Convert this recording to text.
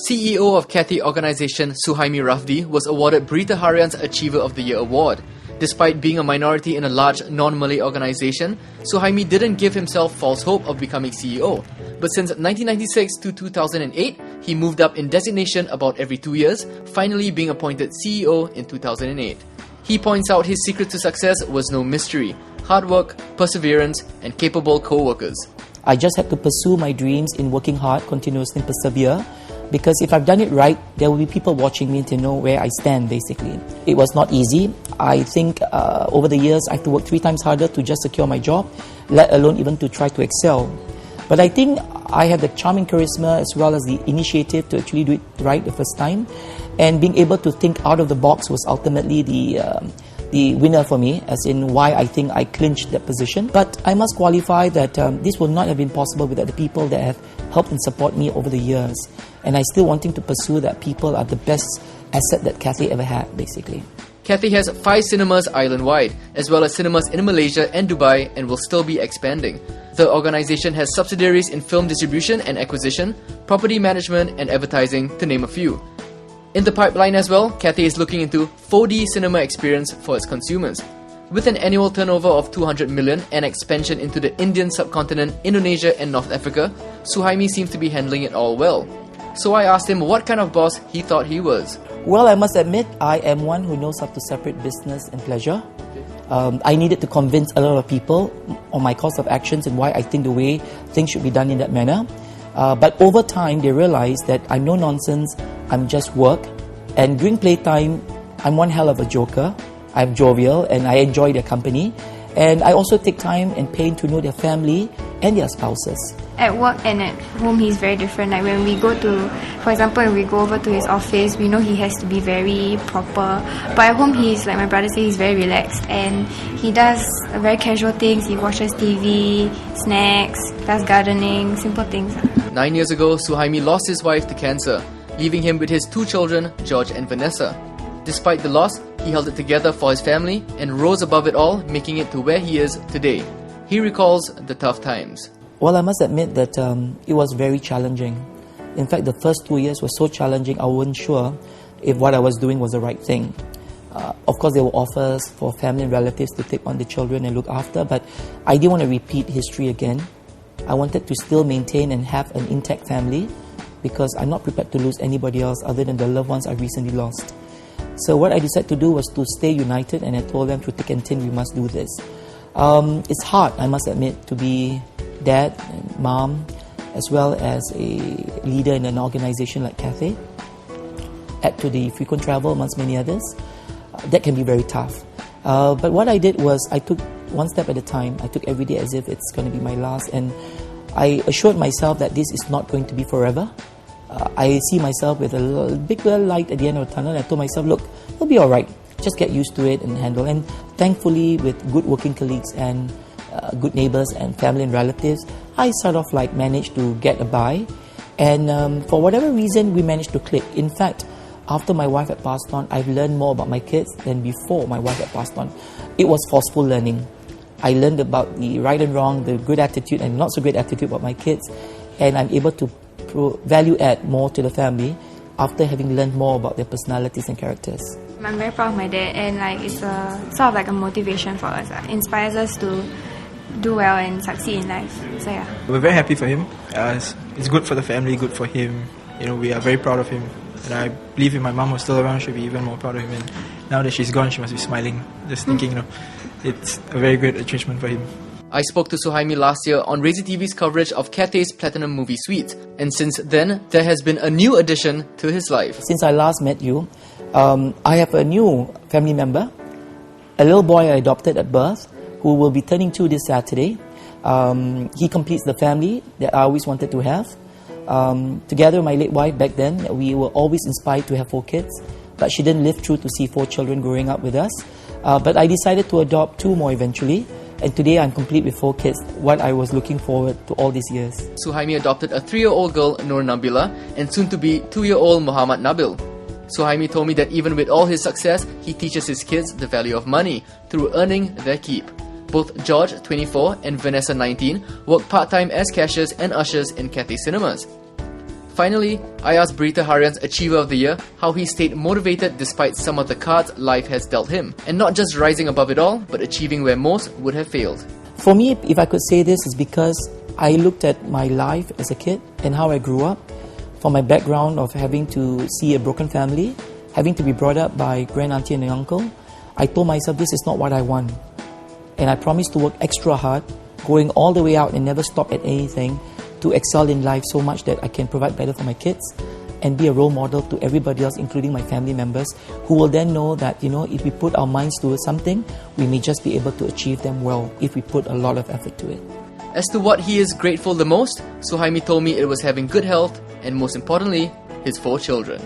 CEO of Cathay Organization Suhaimi Rafdi was awarded Berita Harian's Achiever of the Year award. Despite being a minority in a large non-Malay organization, Suhaimi didn't give himself false hope of becoming CEO. But since 1996 to 2008, he moved up in designation about every 2 years, finally being appointed CEO in 2008. He points out his secret to success was no mystery: hard work, perseverance, and capable co-workers. I just had to pursue my dreams in working hard, continuously persevere. Because if I've done it right, there will be people watching me to know where I stand, basically. It was not easy. I think over the years, I had to work 3 times harder to just secure my job, let alone even to try to excel. But I think I have the charming charisma as well as the initiative to actually do it right the first time. And being able to think out of the box was ultimately the winner for me, as in why I think I clinched that position. But I must qualify that this would not have been possible without the people that have helped and support me over the years. And I still wanting to pursue that people are the best asset that Cathay ever had, basically. Cathay has 5 cinemas island-wide, as well as cinemas in Malaysia and Dubai, and will still be expanding. The organization has subsidiaries in film distribution and acquisition, property management and advertising, to name a few. In the pipeline as well, Cathay is looking into 4D cinema experience for its consumers. With an annual turnover of 200 million and expansion into the Indian subcontinent, Indonesia and North Africa, Suhaimi seems to be handling it all well. So I asked him what kind of boss he thought he was. Well, I must admit, I am one who knows how to separate business and pleasure. I needed to convince a lot of people on my course of actions and why I think the way things should be done in that manner. But over time, they realized that I'm no nonsense, I'm just work. And during playtime, I'm one hell of a joker. I'm jovial and I enjoy their company. And I also take time and pain to know their family and their spouses. At work and at home, he's very different. Like when we go to, for example, when we go over to his office, we know he has to be very proper. But at home, he's, like my brother says, he's very relaxed. And he does very casual things. He watches TV, snacks, does gardening, simple things. 9 years ago, Suhaimi lost his wife to cancer, leaving him with his 2 children, George and Vanessa. Despite the loss, he held it together for his family and rose above it all, making it to where he is today. He recalls the tough times. Well, I must admit that it was very challenging. In fact, the first 2 years were so challenging, I wasn't sure if what I was doing was the right thing. Of course, there were offers for family and relatives to take on the children and look after, but I didn't want to repeat history again. I wanted to still maintain and have an intact family because I'm not prepared to lose anybody else other than the loved ones I recently lost. So what I decided to do was to stay united, and I told them through thick and thin, we must do this. It's hard, I must admit, to be dad and mom, as well as a leader in an organization like Cathay. Add to the frequent travel amongst many others. That can be very tough. But what I did was I took one step at a time. I took every day as if it's going to be my last, and I assured myself that this is not going to be forever. I see myself with a big light at the end of the tunnel. I told myself, look, it'll be alright. Just get used to it and handle. And thankfully, with good working colleagues and good neighbors and family and relatives, I sort of like managed to get by. And for whatever reason, we managed to click. In fact, after my wife had passed on, I've learned more about my kids than before my wife had passed on. It was forceful learning. I learned about the right and wrong, the good attitude and not so great attitude about my kids. And I'm able to value add more to the family after having learned more about their personalities and characters. I'm very proud of my dad, and like it's a sort of like a motivation for us. It inspires us to do well and succeed in life. So yeah, we're very happy for him. It's good for the family, good for him. You know, we are very proud of him, and I believe if my mom was still around, she'd be even more proud of him. And now that she's gone, she must be smiling, just thinking, you know, it's a very great achievement for him. I spoke to Suhaimi last year on Razy TV's coverage of Cathay's Platinum Movie Suite, and since then, there has been a new addition to his life. Since I last met you, I have a new family member, a little boy I adopted at birth, who will be turning 2 this Saturday. He completes the family that I always wanted to have. Together with my late wife back then, we were always inspired to have 4 kids, but she didn't live through to see 4 children growing up with us. But I decided to adopt 2 more eventually. And today I'm complete with 4 kids, what I was looking forward to all these years. Suhaimi adopted a 3-year-old girl, Nur Nabila, and soon to be 2-year-old Muhammad Nabil. Suhaimi told me that even with all his success, he teaches his kids the value of money through earning their keep. Both George, 24, and Vanessa, 19, work part-time as cashiers and ushers in Cathay Cinemas. Finally, I asked Berita Harian's Achiever of the Year how he stayed motivated despite some of the cards life has dealt him, and not just rising above it all, but achieving where most would have failed. For me, if I could say this, is because I looked at my life as a kid and how I grew up, from my background of having to see a broken family, having to be brought up by grand auntie and uncle. I told myself this is not what I want. And I promised to work extra hard, going all the way out and never stop at anything, to excel in life so much that I can provide better for my kids and be a role model to everybody else, including my family members, who will then know that, if we put our minds to something, we may just be able to achieve them well if we put a lot of effort to it. As to what he is grateful the most, Suhaimi told me it was having good health and, most importantly, his 4 children.